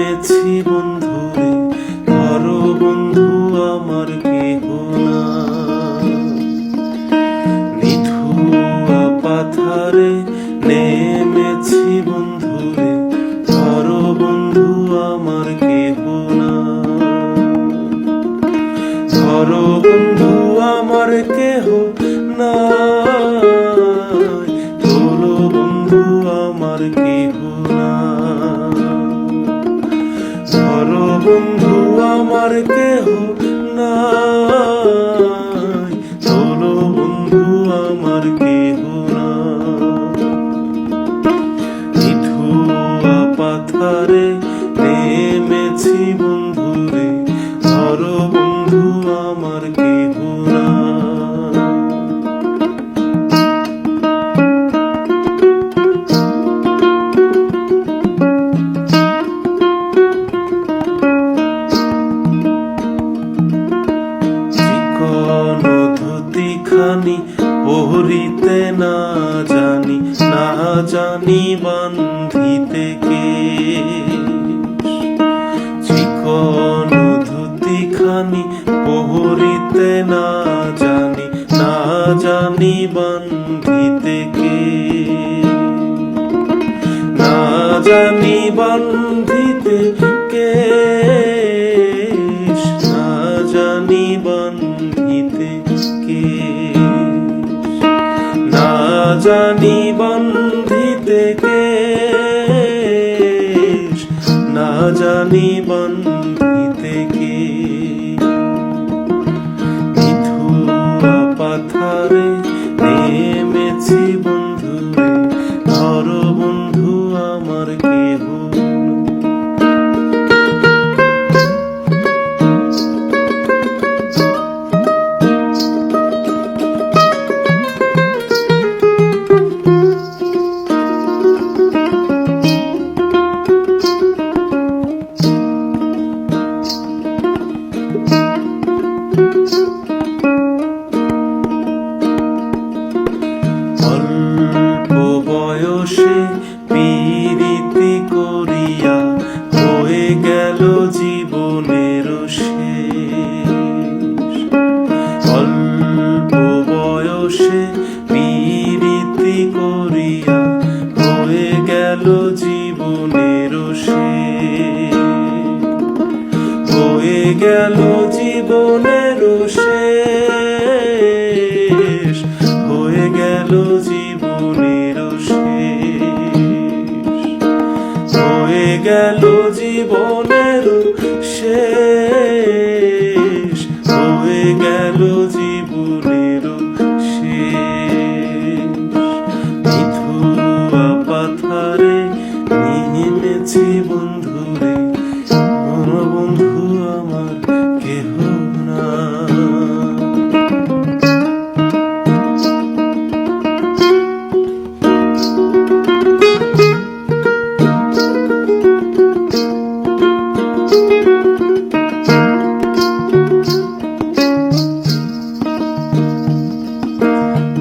নেমেছি বন্ধুরে, ধরো বন্ধু আমার কেহ না। নিধুয়া পাথারে নেমেছি বন্ধুরে, ধরো বন্ধু আমার কেহ না। ধরো বন্ধু আমার কেহ না, তোলো বন্ধু আমার কেহ না। ধরো বন্ধু আমার কেহ না, তোলো বন্ধু আমার কেহ না। নিধুয়া পাথারে নেমেছি বন্ধুরে, ধরো বন্ধু আমার কেহ না। খানি পহরিতে না জানি, না জানি বান্ধিতে কেশ। চিকন ধুতি খানি পহরিতে না জানি, না জানি বান্ধিতে কেশ। না জানি বান্ধিতে কেশ, না জানি বান্ধিতে না জানি বান্ধিতে কেশ, না জানি বান্ধিতে কেশ। নিধুয়া পাথারে নেমেছি বন্ধুরে, ধরো বন্ধু আমার কেহ না। অল্প বয়সে পীড়িতি করিয়া হয়ে গেল জীবনের শেষ। অল্প বয়সে পীড়িতি করিয়া হয়ে গেল জীবনের শেষ। হয়ে গেল জীবনের শেষ, হয়ে গেল জীবনের শেষ। হয়ে গেল জীবনের শেষ, হয়ে গেল জীবনের শেষ। নিধুয়া পাথারে নেমেছি বন্ধুরে, ধরো বন্ধু আমার কেহ না।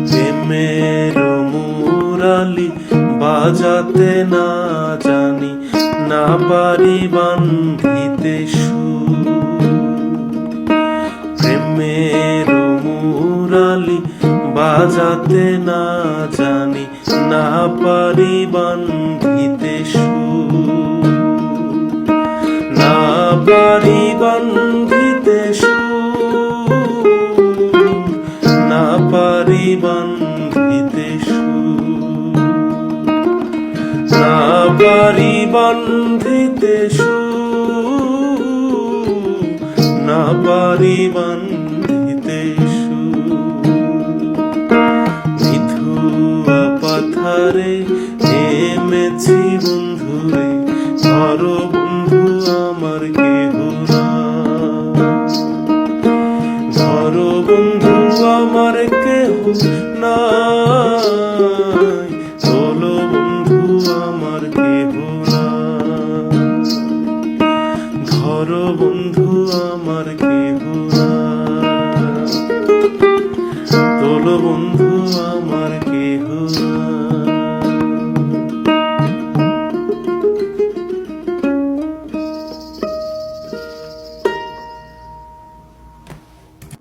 প্রেমের মুরালি বাজাতে না জানি, না পারি বান্ধিতে সুর। প্রেমের মুরালি বাজাতে না জানি, না পারি বান্ধিতে সুর। না পারি বান্ধিতে সুর, না পারি বান্ধিতে সুর। না পারি বান্ধিতে সুর, না পারি বান্ধিতে সুর। নিধুয়া পাথারে নেমেছি বন্ধুরে, ধরো বন্ধু আমার কেহ না। ধরো বন্ধু আমার কেহ না, তোলো বন্ধু আমার কেহ না। ধরো বন্ধু আমার